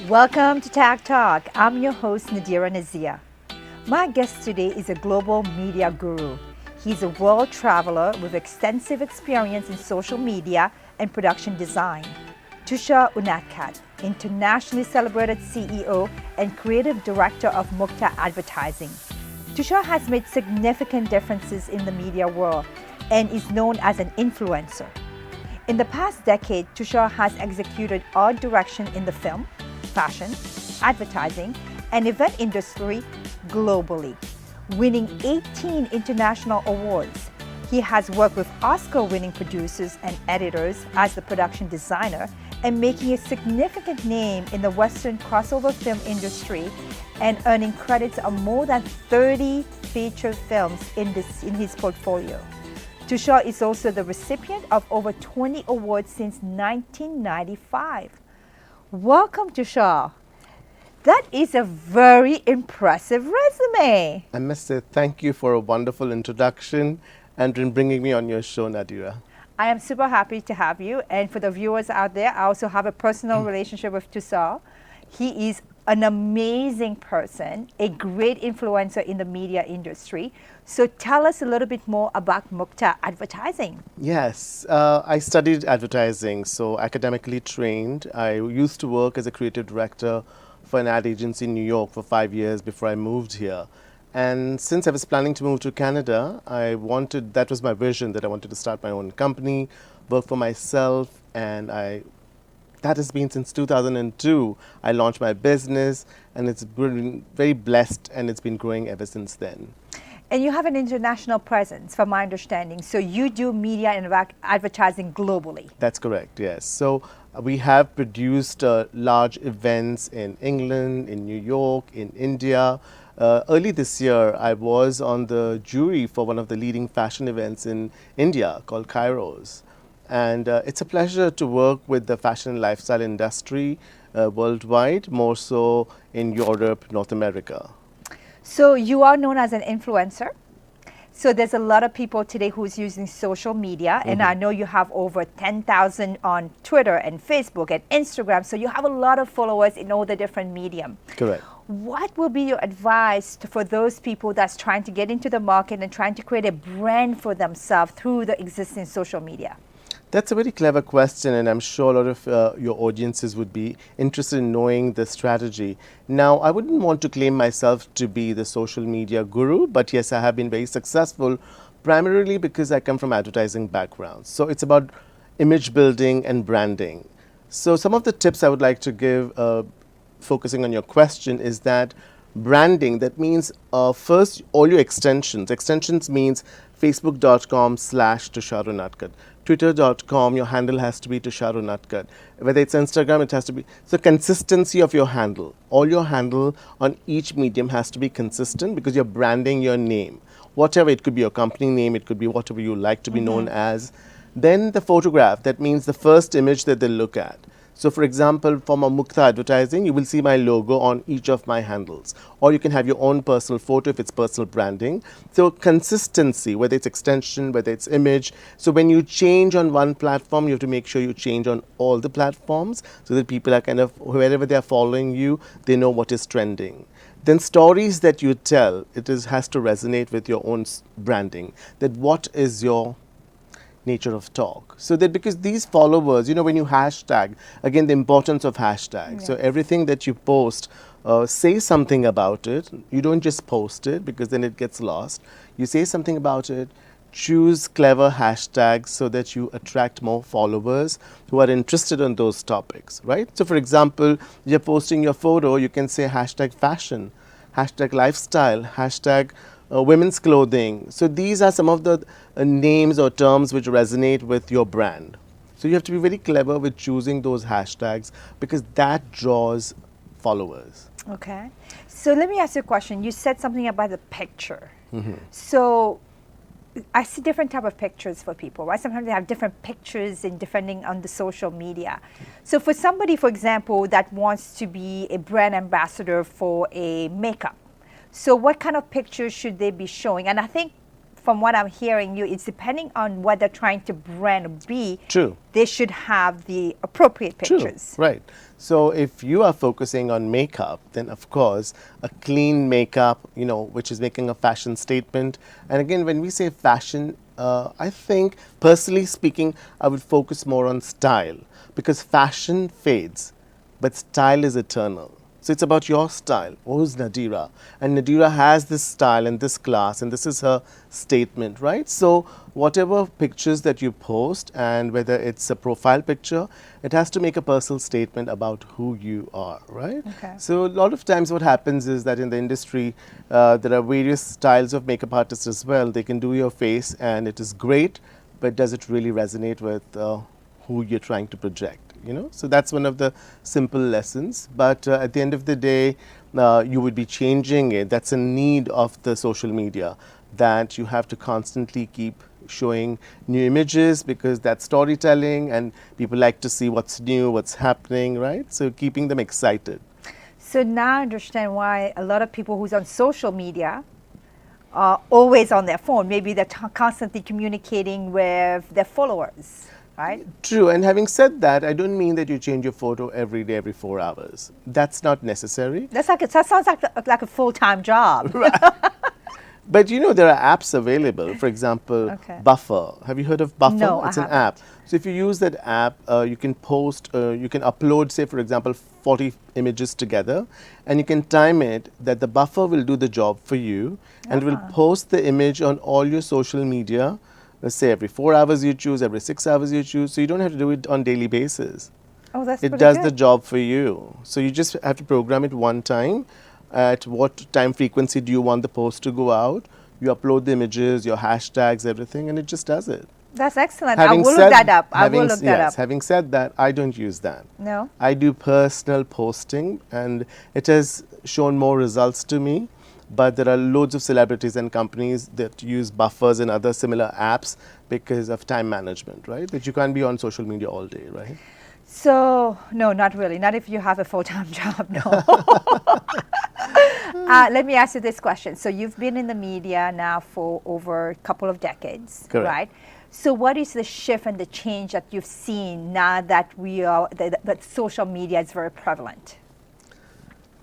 Welcome to Tag Talk. I'm your host, Nadira Nazia. My guest today is a global media guru. He's a world traveler with extensive experience in social media and production design. Tushar Unadkat, internationally celebrated CEO and creative director of Mukta Advertising. Tushar has made significant differences in the media world and is known as an influencer. In the past decade, Tushar has executed art direction in the film, fashion, advertising, and event industry globally, winning 18 international awards. He has worked with Oscar-winning producers and editors as the production designer and making a significant name in the Western crossover film industry and earning credits on more than 30 feature films in his portfolio. Tushar is also the recipient of over 20 awards since 1995. Welcome, Tushar. That is a very impressive resume. I must say thank you for a wonderful introduction and in bringing me on your show, Nadira. I am super happy to have you. And for the viewers out there, I also have a personal relationship with Tushar. He is an amazing person, a great influencer in the media industry. So tell us a little bit more about Mukta Advertising. Yes, I studied advertising, so academically trained. I used to work as a creative director for an ad agency in New York for 5 years before I moved here. And since I was planning to move to Canada, that was my vision, that I wanted to start my own company, work for myself, and that has been since 2002. I launched my business, and it's been very blessed, and it's been growing ever since then. And you have an international presence, from my understanding. So you do media and advertising globally. That's correct, yes. So we have produced large events in England, in New York, in India. Early this year, I was on the jury for one of the leading fashion events in India called Kairos. And it's a pleasure to work with the fashion and lifestyle industry worldwide, more so in Europe, North America. So you are known as an influencer. So there's a lot of people today who's using social media, and I know you have over 10,000 on Twitter and Facebook and Instagram. So you have a lot of followers in all the different medium. Correct. What will be your advice for those people that's trying to get into the market and trying to create a brand for themselves through the existing social media? That's a very clever question, and I'm sure a lot of your audiences would be interested in knowing the strategy. Now, I wouldn't want to claim myself to be the social media guru, but yes, I have been very successful, primarily because I come from advertising background. So it's about image building and branding. So some of the tips I would like to give, focusing on your question, is that branding, that means first all your extensions. Extensions means facebook.com/Tushar Unadkat. Twitter.com, your handle has to be Tushar Unadkat. Whether it's Instagram, it has to be. So consistency of your handle. All your handle on each medium has to be consistent because you're branding your name. Whatever, it could be your company name, it could be whatever you like to be known as. Then the photograph, that means the first image that they look at. So for example, from a Mukta Advertising, you will see my logo on each of my handles. Or you can have your own personal photo if it's personal branding. So consistency, whether it's extension, whether it's image. So when you change on one platform, you have to make sure you change on all the platforms so that people are kind of, wherever they are following you, they know what is trending. Then stories that you tell, has to resonate with your own branding. That what is your nature of talk. So that because these followers, when you hashtag, again, the importance of hashtags. Yes. So everything that you post, say something about it. You don't just post it because then it gets lost. You say something about it, choose clever hashtags so that you attract more followers who are interested in those topics, right? So for example, you're posting your photo, you can say hashtag fashion, hashtag lifestyle, hashtag women's clothing. So these are some of the names or terms which resonate with your brand. So you have to be very clever with choosing those hashtags because that draws followers. Okay. So let me ask you a question. You said something about the picture. So I see different type of pictures for people, right? Sometimes they have different pictures and depending on the social media. So for somebody, for example, that wants to be a brand ambassador for a makeup, so what kind of pictures should they be showing? And I think from what I'm hearing you, it's depending on what they're trying to brand or be. True. They should have the appropriate pictures. True, right. So if you are focusing on makeup, then of course a clean makeup, which is making a fashion statement. And again, when we say fashion, I think personally speaking, I would focus more on style, because fashion fades, but style is eternal. So it's about your style. Who's Nadira? And Nadira has this style and this class, and this is her statement, right? So whatever pictures that you post, and whether it's a profile picture, it has to make a personal statement about who you are, right? Okay. So a lot of times what happens is that in the industry, there are various styles of makeup artists as well. They can do your face and it is great, but does it really resonate with who you're trying to project? So that's one of the simple lessons. But at the end of the day, you would be changing it. That's a need of the social media, that you have to constantly keep showing new images, because that's storytelling and people like to see what's new, what's happening, right? So keeping them excited. So now I understand why a lot of people who's on social media are always on their phone. Maybe they're constantly communicating with their followers. Right? True. And having said that, I don't mean that you change your photo every day, every 4 hours. That's not necessary. That sounds like a full-time job. Right. But there are apps available. For example, Okay. Buffer. Have you heard of Buffer? No, it's I an haven't. app. So if you use that app, you can post, you can upload, say, for example, 40 images together, and you can time it that the buffer will do the job for you, and will post the image on all your social media. Let's say every 4 hours you choose, every 6 hours you choose, so you don't have to do it on daily basis. Oh, that's It pretty does good. the job for you. So you just have to program it one time. At what time frequency do you want the post to go out? You upload the images, your hashtags, everything, and it just does it. That's excellent. I will look that up. Yes, having said that, I don't use that. No? I do personal posting, and it has shown more results to me. But there are loads of celebrities and companies that use buffers and other similar apps because of time management, right? That you can't be on social media all day, right? So, no, not really. Not if you have a full-time job, no. Let me ask you this question. So you've been in the media now for over a couple of decades, Correct. right? So what is the shift and the change that you've seen now that that social media is very prevalent?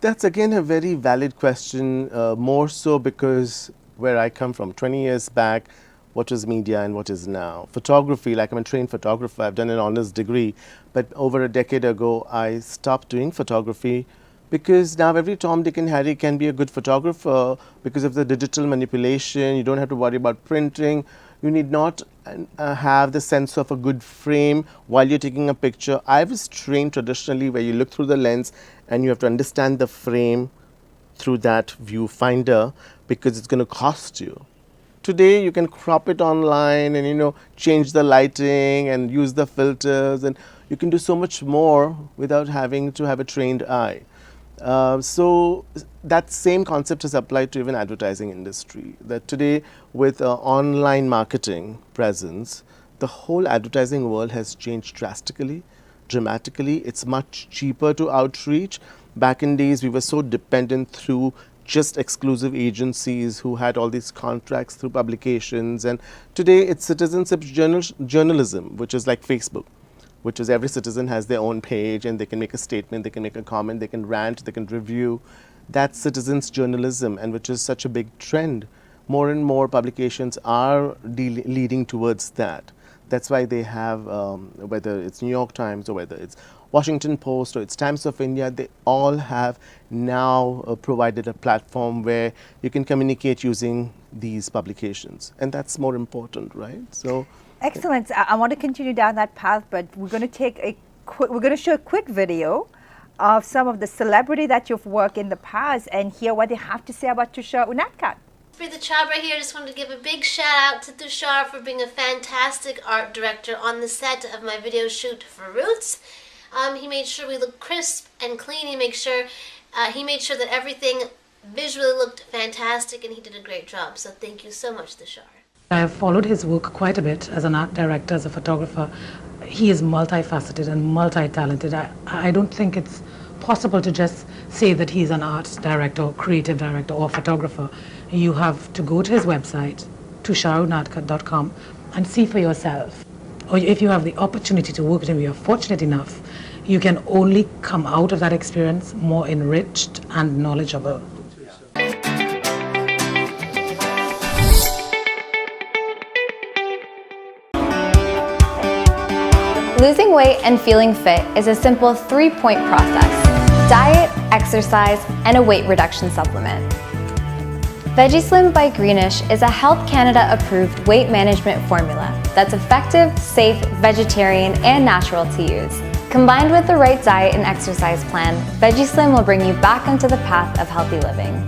That's again a very valid question, more so because where I come from, 20 years back, what was media and what is now? Photography, like I'm a trained photographer, I've done an honors degree, but over a decade ago, I stopped doing photography because now every Tom, Dick and Harry can be a good photographer because of the digital manipulation. You don't have to worry about printing. You need not have the sense of a good frame while you're taking a picture. I was trained traditionally where you look through the lens and you have to understand the frame through that viewfinder because it's going to cost you. Today you can crop it online and change the lighting and use the filters, and you can do so much more without having to have a trained eye. So that same concept is applied to even advertising industry, that today with online marketing presence, the whole advertising world has changed drastically, dramatically. It's much cheaper to outreach. Back in days, we were so dependent through just exclusive agencies who had all these contracts through publications. And today it's citizenship journalism, which is like Facebook, which is every citizen has their own page and they can make a statement, they can make a comment, they can rant, they can review. That's citizens journalism, and which is such a big trend. More and more publications are leading towards that. That's why they have, whether it's New York Times or whether it's Washington Post or it's Times of India, they all have now provided a platform where you can communicate using these publications. And that's more important, right? So, excellent. I want to continue down that path, but we're going to show a quick video of some of the celebrity that you've worked in the past and hear what they have to say about Tushar Unadkat. Preeta Chhabra here. Just wanted to give a big shout out to Tushar for being a fantastic art director on the set of my video shoot for Roots. He made sure we looked crisp and clean. He made sure that everything visually looked fantastic, and he did a great job. So thank you so much, Tushar. I have followed his work quite a bit as an art director, as a photographer. He is multifaceted and multi-talented. I don't think it's possible to just say that he's an art director or creative director or photographer. You have to go to his website, tusharunadkat.com and see for yourself. Or if you have the opportunity to work with him, you're fortunate enough, you can only come out of that experience more enriched and knowledgeable. Losing weight and feeling fit is a simple 3-point process: diet, exercise, and a weight reduction supplement. VeggieSlim by Greenish is a Health Canada approved weight management formula that's effective, safe, vegetarian, and natural to use. Combined with the right diet and exercise plan, VeggieSlim will bring you back onto the path of healthy living.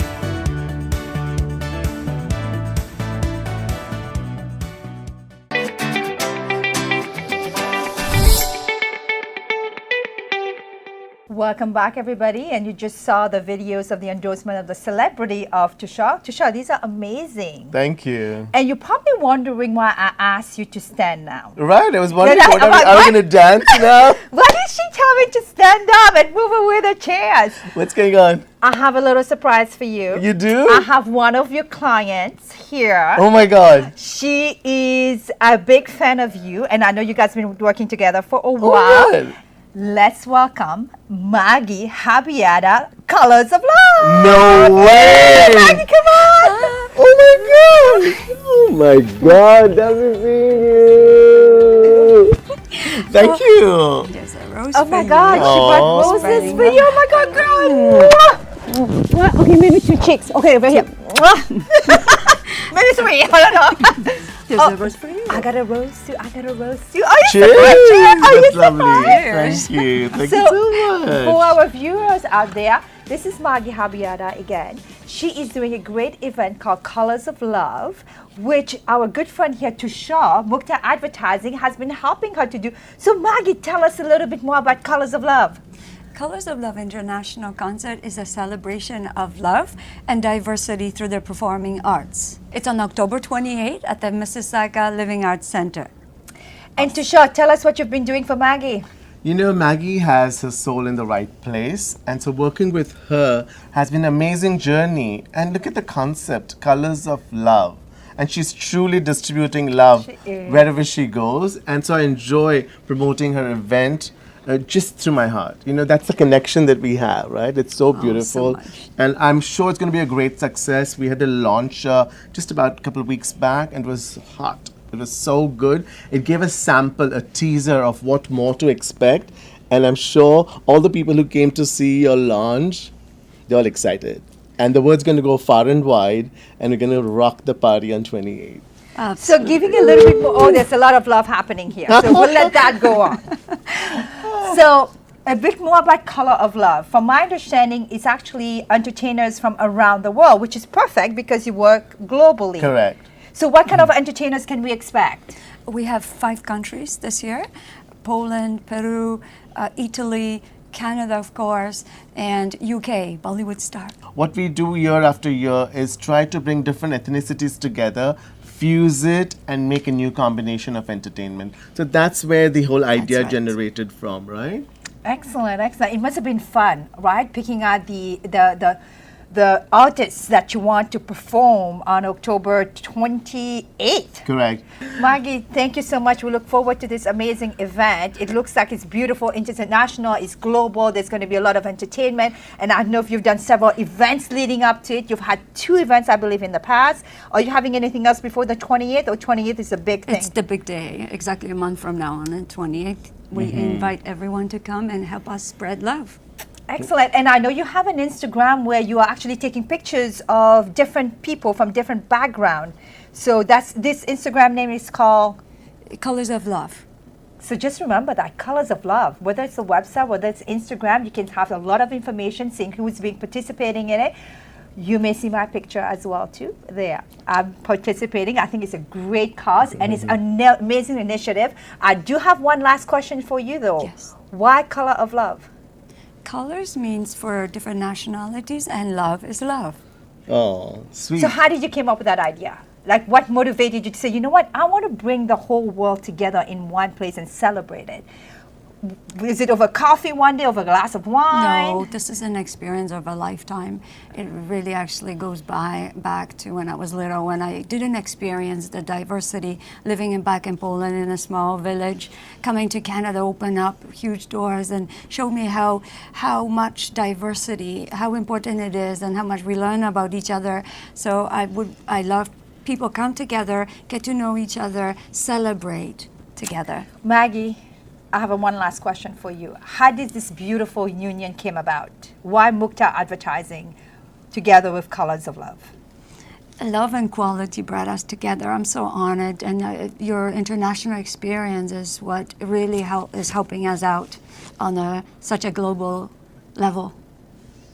Welcome back, everybody. And you just saw the videos of the endorsement of the celebrity of Tushar. Tushar, these are amazing. Thank you. And you're probably wondering why I asked you to stand now. Right, I was wondering, You're like, are we what? going to dance now? Why did she tell me to stand up and move away the chairs? What's going on? I have a little surprise for you. You do? I have one of your clients here. Oh my God. She is a big fan of you, and I know you guys have been working together for a while. Oh, good. Let's welcome Maggie Habiata, Colors of Love. No way. Maggie, come on. Oh my God. Oh my God. Doesn't see you. Thank you. There's a rose Oh for my you. God, she brought Aw. roses for you. Oh my God, girl. Mwah. Okay, maybe 2 cheeks. Okay, over here. Maybe 3. I don't know. There's a rose for you. I got a rose too. I got a rose too. Oh, you Cheers. surprised. Oh, That's you lovely. surprised. Thank you. Thank So, you so much. for our viewers out there, this is Maggie Habiata again. She is doing a great event called Colors of Love, which our good friend here, Tushar, Mukta Advertising, has been helping her to do. So, Maggie, tell us a little bit more about Colors of Love. Colors of Love International Concert is a celebration of love and diversity through the performing arts. It's on October 28th at the Mississauga Living Arts Center. And Tushar, tell us what you've been doing for Maggie. You know, Maggie has her soul in the right place, and so working with her has been an amazing journey. And look at the concept, Colors of Love. And she's truly distributing love wherever she goes. And so I enjoy promoting her event just through my heart. You know, that's the connection that we have, right? It's so beautiful. much. And I'm sure it's going to be a great success. We had a launch just about a couple of weeks back, and it was hot. It was so good. It gave a sample, a teaser of what more to expect. And I'm sure all the people who came to see your launch, they're all excited. And the word's going to go far and wide, and we're going to rock the party on 28th. So giving a little bit more, oh, there's a lot of love happening here. So we'll let that go on. So a bit more about Color of Love. From my understanding, it's actually entertainers from around the world, which is perfect because you work globally. Correct. So what kind of entertainers can we expect? We have 5 countries this year: Poland, Peru, Italy, Canada, of course, and UK, Bollywood star. What we do year after year is try to bring different ethnicities together, fuse it, and make a new combination of entertainment. So that's where the whole idea right. generated from, right? Excellent, excellent. It must have been fun, right? Picking out the artists that you want to perform on October 28th. Correct. Maggie, thank you so much. We look forward to this amazing event. It looks like it's beautiful, international, it's global. There's going to be a lot of entertainment. And I know if you've done several events leading up to it. You've had 2 events, I believe, in the past. Are you having anything else before the 28th? Or 28th is a big thing? It's the big day, exactly a month from now on the 28th. We invite everyone to come and help us spread love. Excellent. And I know you have an Instagram where you are actually taking pictures of different people from different background. So this Instagram name is called? Colors of Love. So just remember that, Colors of Love. Whether it's a website, whether it's Instagram, you can have a lot of information, seeing who's been participating in it. You may see my picture as well too there. I'm participating. I think it's a great cause and it's an amazing initiative. I do have one last question for you though. Yes. Why Color of Love? Colors means for different nationalities, and love is love. Oh, sweet. So how did you came up with that idea? Like what motivated you to say, you know what, I want to bring the whole world together in one place and celebrate it? is it over coffee one day, over a glass of wine? No, this is an experience of a lifetime. It really actually goes back to when I was little, when I didn't experience the diversity, living back in Poland in a small village. Coming to Canada opened up huge doors and showed me how much diversity, how important it is, and how much we learn about each other. So I love people come together, get to know each other, celebrate together. Maggie, I have one last question for you. How did this beautiful union came about? Why Mukta Advertising together with Colors of Love? Love and quality brought us together. I'm so honored, and your international experience is what really is helping us out on such a global level.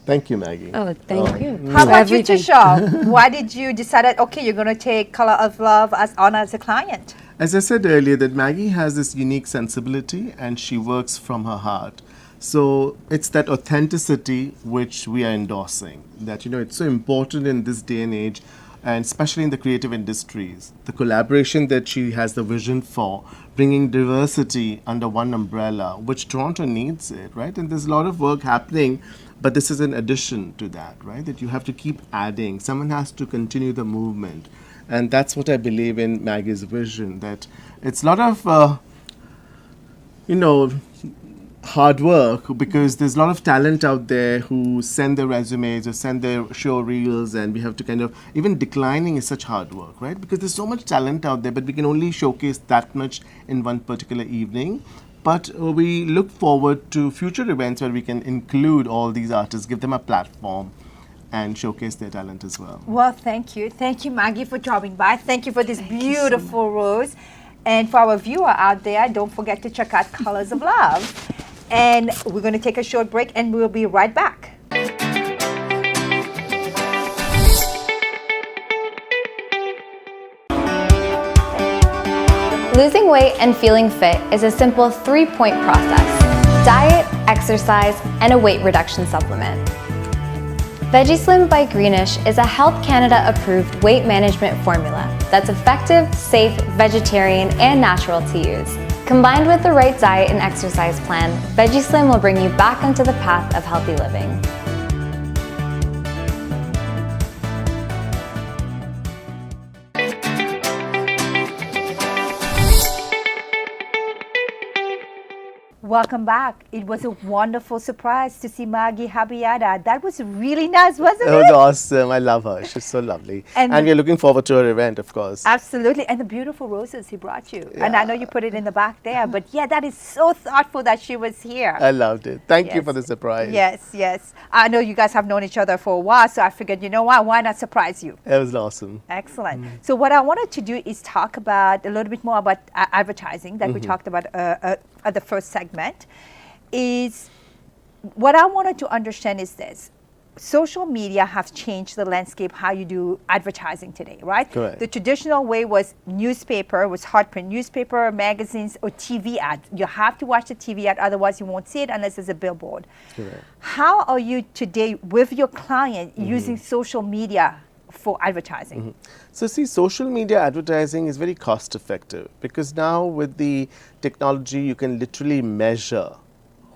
Thank you, Maggie. Oh, thank you. How about you, everything. Tushar? Why did you decide, okay, you're going to take Color of Love as a client? As I said earlier, that Maggie has this unique sensibility and she works from her heart. So it's that authenticity which we are endorsing. That, it's so important in this day and age, and especially in the creative industries. The collaboration that she has the vision for, bringing diversity under one umbrella, which Toronto needs it, right? And there's a lot of work happening, but this is an addition to that, right? That you have to keep adding. Someone has to continue the movement. And that's what I believe in Maggie's vision, that it's a lot of, hard work, because there's a lot of talent out there who send their resumes or send their show reels, and we have to even declining is such hard work, right? Because there's so much talent out there, but we can only showcase that much in one particular evening. But we look forward to future events where we can include all these artists, give them a platform, and showcase their talent as well. Well, thank you. Thank you, Maggie, for dropping by. Thank you for this beautiful rose. And for our viewer out there, don't forget to check out Colors of Love. And we're going to take a short break, and we'll be right back. Losing weight and feeling fit is a simple 3-point process: diet, exercise, and a weight reduction supplement. VeggieSlim by Greenish is a Health Canada approved weight management formula that's effective, safe, vegetarian, and natural to use. Combined with the right diet and exercise plan, VeggieSlim will bring you back onto the path of healthy living. Welcome back. It was a wonderful surprise to see Maggie Habiada. That was really nice, wasn't It it? was awesome. I love her. She's so lovely. And And we're looking forward to her event, of course. Absolutely. And the beautiful roses he brought you. And I Yeah. know you put it in the back there, but yeah, that is so thoughtful that she was here. I loved it. Thank you Yes. for the surprise. Yes, yes. I know you guys have known each other for a while, so I figured, you know what, why not surprise you? It was awesome. Excellent. So what I wanted to do is talk about a little bit more about advertising that we talked about at the first segment. Is what I wanted to understand is this. Social media have changed the landscape how you do advertising today, right? Correct. The traditional way was newspaper, was hard print newspaper, magazines, or TV ad. You have to watch the TV ad, otherwise you won't see it unless there's a billboard. Correct. How are you today with your client using social media for advertising? So see, social media advertising is very cost effective, because now with the technology you can literally measure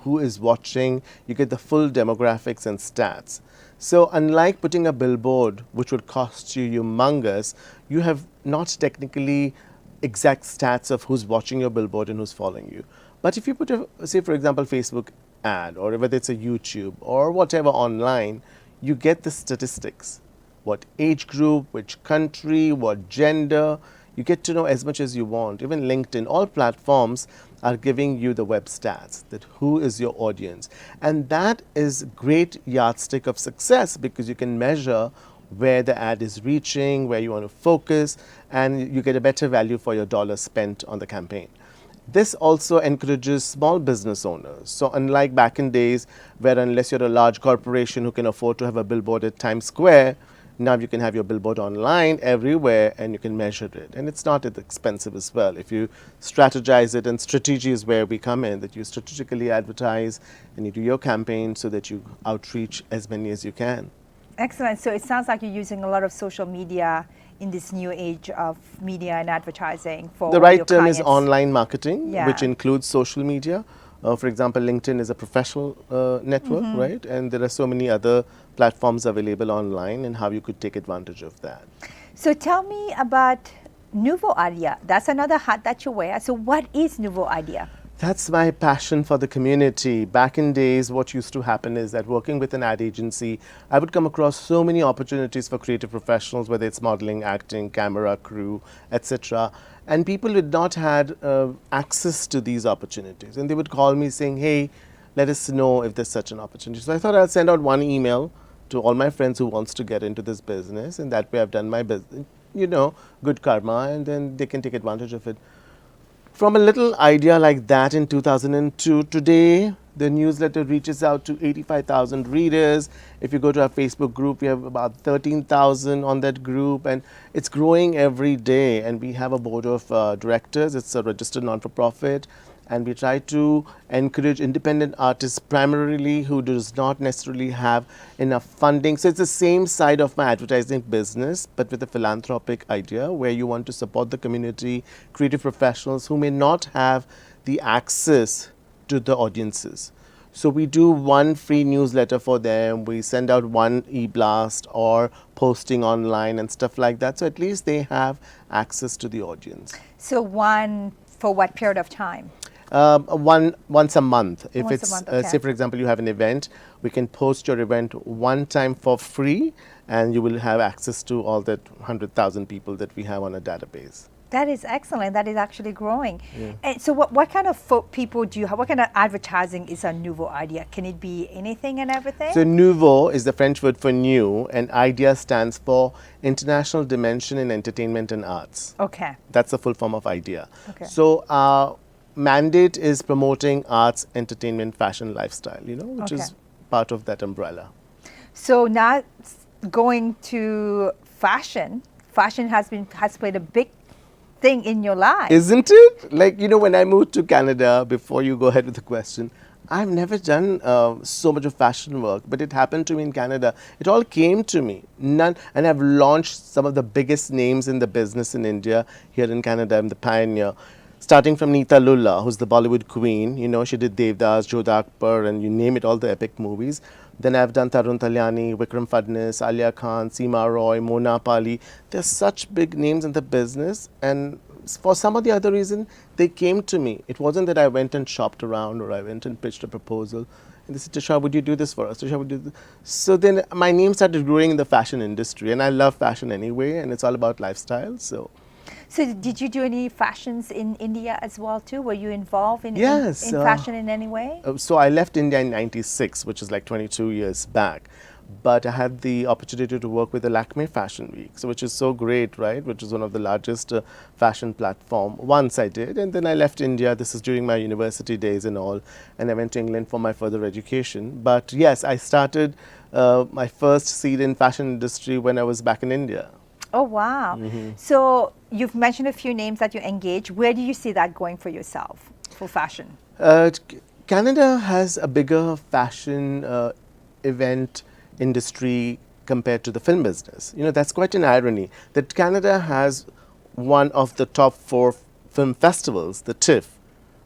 who is watching, you get the full demographics and stats. So unlike putting a billboard, which would cost you humongous, you have not technically exact stats of who's watching your billboard and who's following you. But if you put a, say for example, Facebook ad, or whether it's a YouTube or whatever online, you get the statistics. What age group, which country, what gender. You get to know as much as you want. Even LinkedIn, all platforms are giving you the web stats, that who is your audience. And that is great yardstick of success, because you can measure where the ad is reaching, where you want to focus, and you get a better value for your dollar spent on the campaign. This also encourages small business owners. So unlike back in days where unless you're a large corporation who can afford to have a billboard at Times Square, now you can have your billboard online everywhere and you can measure it. And it's not as expensive as well. If you strategize it, and strategy is where we come in, that you strategically advertise and you do your campaign so that you outreach as many as you can. Excellent. So it sounds like you're using a lot of social media in this new age of media and advertising for The all right your term is clients. online marketing, Yeah. which includes social media. For example, LinkedIn is a professional network, right? And there are so many other platforms available online, and how you could take advantage of that. So tell me about Nouveau Idea. That's another hat that you wear. So what is Nouveau Idea? That's my passion for the community. Back in days, what used to happen is that working with an ad agency, I would come across so many opportunities for creative professionals, whether it's modeling, acting, camera, crew, etc. And people did not had access to these opportunities. And they would call me saying, hey, let us know if there's such an opportunity. So I thought I'll send out one email to all my friends who wants to get into this business. And that way I've done my business, good karma, and then they can take advantage of it. From a little idea like that in 2002, today the newsletter reaches out to 85,000 readers. If you go to our Facebook group, we have about 13,000 on that group, and it's growing every day. And we have a board of directors. It's a registered non-for-profit. And we try to encourage independent artists primarily who does not necessarily have enough funding. So it's the same side of my advertising business, but with a philanthropic idea where you want to support the community, creative professionals who may not have the access to the audiences. So we do one free newsletter for them. We send out one e-blast or posting online and stuff like that. So at least they have access to the audience. So one for what period of time? Once a month. If Once a it's, month, okay. say for example, you have an event, we can post your event one time for free, and you will have access to all that 100,000 people that we have on a database. That is excellent. That is actually growing. And so what kind of people do you have? What kind of advertising is a Nouveau Idea? Can it be anything and everything? So nouveau is the French word for new, and idea stands for International Dimension in Entertainment and Arts. Okay. That's the full form of idea. Okay. So our mandate is promoting arts, entertainment, fashion, lifestyle, which Okay. is part of that umbrella. So now going to fashion. Fashion has played a big thing in your life. Isn't it? Like, when I moved to Canada, before you go ahead with the question, I've never done so much of fashion work, but it happened to me in Canada. It all came to me. And I've launched some of the biggest names in the business in India. Here in Canada, I'm the pioneer. Starting from Neeta Lulla, who's the Bollywood queen. She did Devdas, Jodha Akbar, and you name it, all the epic movies. Then I've done Tarun Talyani, Vikram Fadnis, Alia Khan, Seema Roy, Mona Pali. There's such big names in the business, and for some or the other reason, they came to me. It wasn't that I went and shopped around or I went and pitched a proposal. And they said, Tushar, would you do this for us? Tushar, would you do this? So then my name started growing in the fashion industry, and I love fashion anyway, and it's all about lifestyle. So did you do any fashions in India as well too? Were you involved in Yes, fashion in any way? So I left India in '96, which is like 22 years back. But I had the opportunity to work with the Lakme Fashion Week, so which is so great, right? Which is one of the largest fashion platform. Once I did, and then I left India. This is during my university days and all, and I went to England for my further education. But yes, I started my first seed in fashion industry when I was back in India. Oh, wow. So you've mentioned a few names that you engage. Where do you see that going for yourself, for fashion? Canada has a bigger fashion event industry compared to the film business. That's quite an irony that Canada has one of the top 4 film festivals, the TIFF.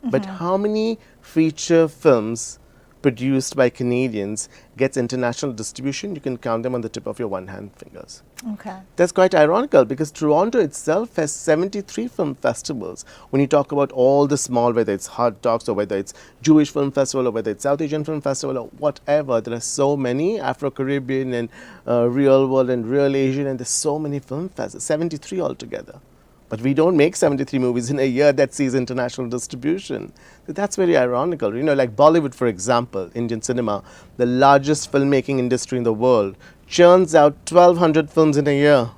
But how many feature films produced by Canadians gets international distribution? You can count them on the tip of your one-hand fingers. Okay. That's quite ironical because Toronto itself has 73 film festivals. When you talk about all the small, whether it's Hot Docs or whether it's Jewish Film Festival or whether it's South Asian Film Festival or whatever, there are so many, Afro-Caribbean and Real World and Real Asian, and there's so many film festivals, 73 altogether. But we don't make 73 movies in a year that sees international distribution. That's very ironical. Like Bollywood, for example, Indian cinema, the largest filmmaking industry in the world, churns out 1,200 films in a year.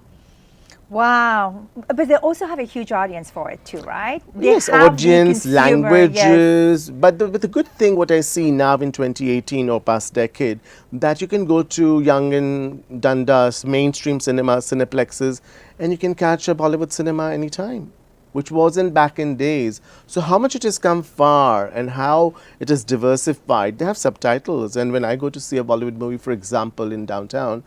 Wow. But they also have a huge audience for it too, right? They Yes, have the audience, consumer, languages. yes. But the good thing, what I see now in 2018 or past decade, that you can go to Young and Dundas, mainstream cinema, cineplexes, and you can catch a Bollywood cinema anytime, which wasn't back in days. So how much it has come far and how it is diversified. They have subtitles, and when I go to see a Bollywood movie, for example, in downtown,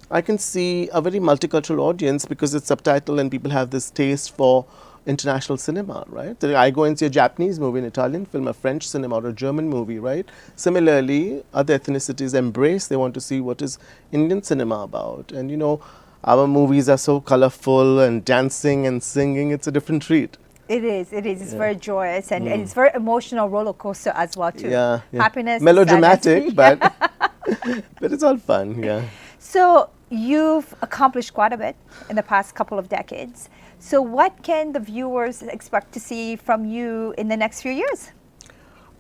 I can see a very multicultural audience because it's subtitled and people have this taste for international cinema, right? So I go and see a Japanese movie, an Italian film, a French cinema, or a German movie, right? Similarly, other ethnicities embrace, they want to see what is Indian cinema about. And you know, our movies are so colorful and dancing and singing, it's a different treat. It is. It's very joyous and it's very emotional roller coaster as well too. Yeah. Happiness, melodramatic, sadness. but but it's all fun, yeah. So you've accomplished quite a bit in the past couple of decades. So what can the viewers expect to see from you in the next few years?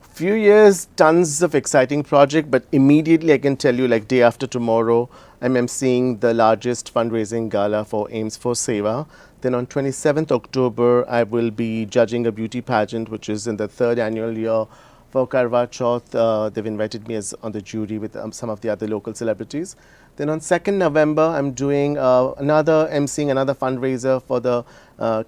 Few years, tons of exciting project, but immediately I can tell you, like day after tomorrow, I'm emceeing the largest fundraising gala for Aims for Seva. Then on 27th October, I will be judging a beauty pageant, which is in the 3rd annual year for Karwa Chauth. They've invited me as on the jury with some of the other local celebrities. Then on 2nd November, I'm doing emceeing another fundraiser for the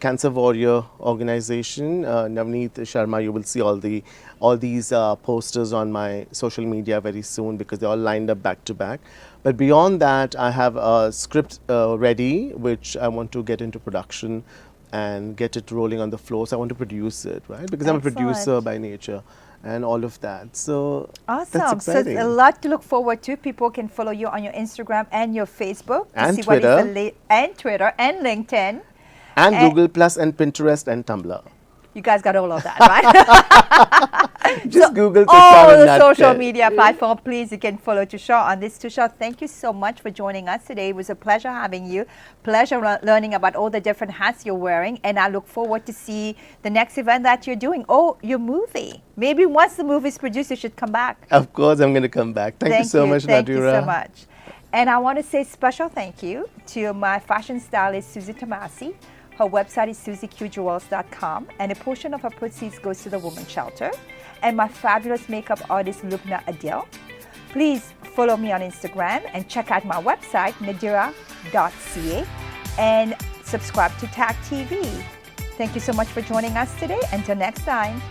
Cancer Warrior organization. Navneet Sharma, you will see all these posters on my social media very soon because they're all lined up back to back. But beyond that, I have a script ready, which I want to get into production and get it rolling on the floor. So I want to produce it, right? Because I'm a producer by nature and all of that. So awesome. That's exciting. So a lot to look forward to. People can follow you on your Instagram and your Facebook. And see Twitter. What is the and Twitter and LinkedIn. And Google Plus and Pinterest and Tumblr. You guys got all of that, right? Just Google Tushar all the Unadkat. social media platform. Please, you can follow Tushar on this. Tushar, thank you so much for joining us today. It was a pleasure having you. Pleasure learning about all the different hats you're wearing. And I look forward to see the next event that you're doing. Oh, your movie. Maybe once the movie is produced, you should come back. Of course, I'm going to come back. Thank you so much, Thank Nadira. you so much. And I want to say special thank you to my fashion stylist, Susie Tomasi. Her website is susieqjewels.com, and a portion of her proceeds goes to the women's shelter. And my fabulous makeup artist, Lubna Adil. Please follow me on Instagram and check out my website, nadira.ca, and subscribe to TAG TV. Thank you so much for joining us today. Until next time.